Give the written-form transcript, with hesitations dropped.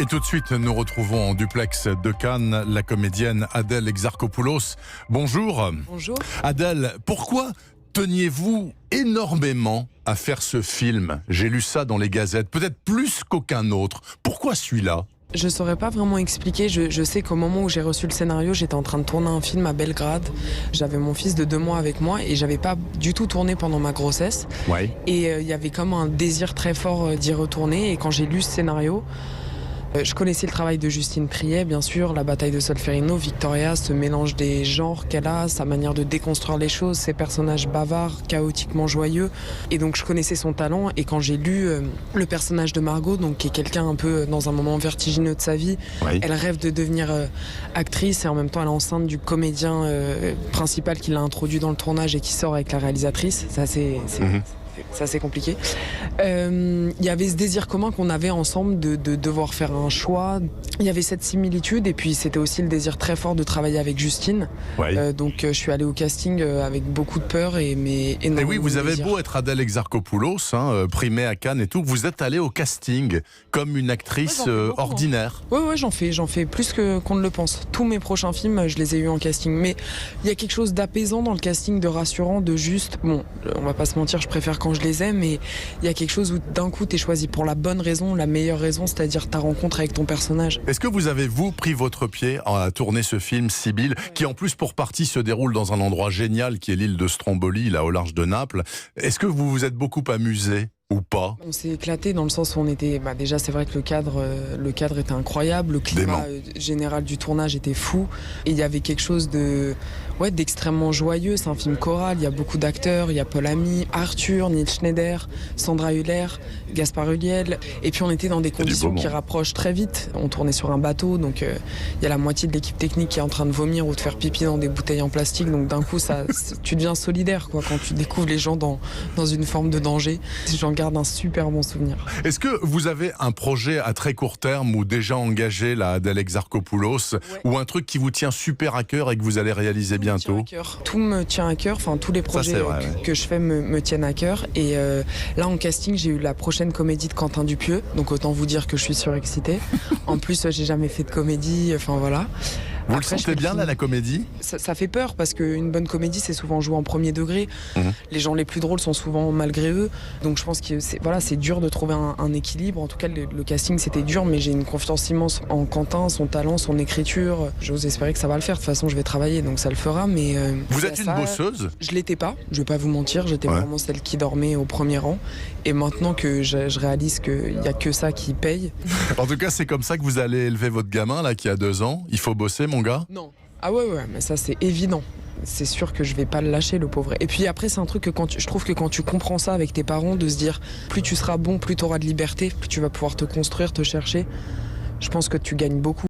Et tout de suite, nous retrouvons en duplex de Cannes la comédienne Adèle Exarchopoulos. Bonjour. Bonjour. Adèle, pourquoi teniez-vous énormément à faire ce film? J'ai lu ça dans les gazettes, peut-être plus qu'aucun autre. Pourquoi celui-là? Je ne saurais pas vraiment expliquer. Je sais qu'au moment où j'ai reçu le scénario, j'étais en train de tourner un film à Belgrade. J'avais mon fils de 2 mois avec moi et j'avais pas du tout tourné pendant ma grossesse. Ouais. Et il y avait comme un désir très fort d'y retourner. Et quand j'ai lu ce scénario, je connaissais le travail de Justine Triet, bien sûr, La bataille de Solferino, Victoria, ce mélange des genres qu'elle a, sa manière de déconstruire les choses, ses personnages bavards, chaotiquement joyeux. Et donc je connaissais son talent. Et quand j'ai lu le personnage de Margot, donc qui est quelqu'un un peu dans un moment vertigineux de sa vie, Oui. elle rêve de devenir actrice et en même temps elle est enceinte du comédien principal qui l'a introduit dans le tournage et qui sort avec la réalisatrice. Ça c'est compliqué. Il y avait ce désir commun qu'on avait ensemble de devoir faire un choix. Il y avait cette similitude et puis c'était aussi le désir très fort de travailler avec Justine. Ouais. Donc je suis allée au casting avec beaucoup de peur et énormément Et oui, vous avez désir. beau être Adèle Exarchopoulos, primée à Cannes et tout, vous êtes allée au casting comme une actrice Ouais, j'en fais beaucoup, ordinaire. Ouais, j'en fais plus qu'on ne le pense. Tous mes prochains films, je les ai eus en casting. Mais il y a quelque chose d'apaisant dans le casting, de rassurant, de juste. Bon, on va pas se mentir, je préfère quand je les aime, mais il y a quelque chose où d'un coup, t'es choisi pour la bonne raison, la meilleure raison, c'est-à-dire ta rencontre avec ton personnage. Est-ce que vous avez, vous, pris votre pied à tourner ce film, Sibylle, qui en plus pour partie se déroule dans un endroit génial qui est l'île de Stromboli, là au large de Naples. Est-ce que vous vous êtes beaucoup amusé ou pas? On s'est éclaté dans le sens où on était. Déjà, c'est vrai que le cadre était incroyable, le climat général du tournage était fou, et il y avait quelque chose d'extrêmement joyeux. C'est un film choral, il y a beaucoup d'acteurs, il y a Paul Ami, Arthur, Nils Schneider, Sandra Hüller, Gaspard Ulliel, et puis on était dans des conditions qui rapprochent très vite. On tournait sur un bateau, donc il y a la moitié de l'équipe technique qui est en train de vomir ou de faire pipi dans des bouteilles en plastique, donc d'un coup, tu deviens solidaire quoi, quand tu découvres les gens dans une forme de danger. J'en garde un super bon souvenir. Est-ce que vous avez un projet à très court terme ou déjà engagé, là, Adèle Exarchopoulos, ou un truc qui vous tient super à cœur et que vous allez réaliser bientôt? Tout me tient à cœur, enfin tous les projets que je fais me tiennent à cœur. Et là en casting, j'ai eu la prochaine comédie de Quentin Dupieux, donc autant vous dire que je suis surexcitée. En plus, j'ai jamais fait de comédie, enfin voilà. Vous le sentez bien là, la comédie? Ça fait peur parce qu'une bonne comédie, c'est souvent joué en premier degré. Les gens les plus drôles sont souvent malgré eux. Donc je pense que c'est dur de trouver un équilibre. En tout cas, le casting, c'était dur, mais j'ai une confiance immense en Quentin, son talent, son écriture. J'ose espérer que ça va le faire. De toute façon, je vais travailler, donc ça le fera. Mais vous êtes une bosseuse? Je l'étais pas, je vais pas vous mentir. J'étais vraiment celle qui dormait au premier rang. Et maintenant que je réalise qu'il y a que ça qui paye. En tout cas, c'est comme ça que vous allez élever votre gamin, là, qui a 2 ans. Il faut bosser, mon gars? Non. Ah ouais, mais ça c'est évident. C'est sûr que je vais pas le lâcher, le pauvre. Et puis après, c'est un truc que je trouve que quand tu comprends ça avec tes parents, de se dire plus tu seras bon, plus tu auras de liberté, plus tu vas pouvoir te construire, te chercher, je pense que tu gagnes beaucoup.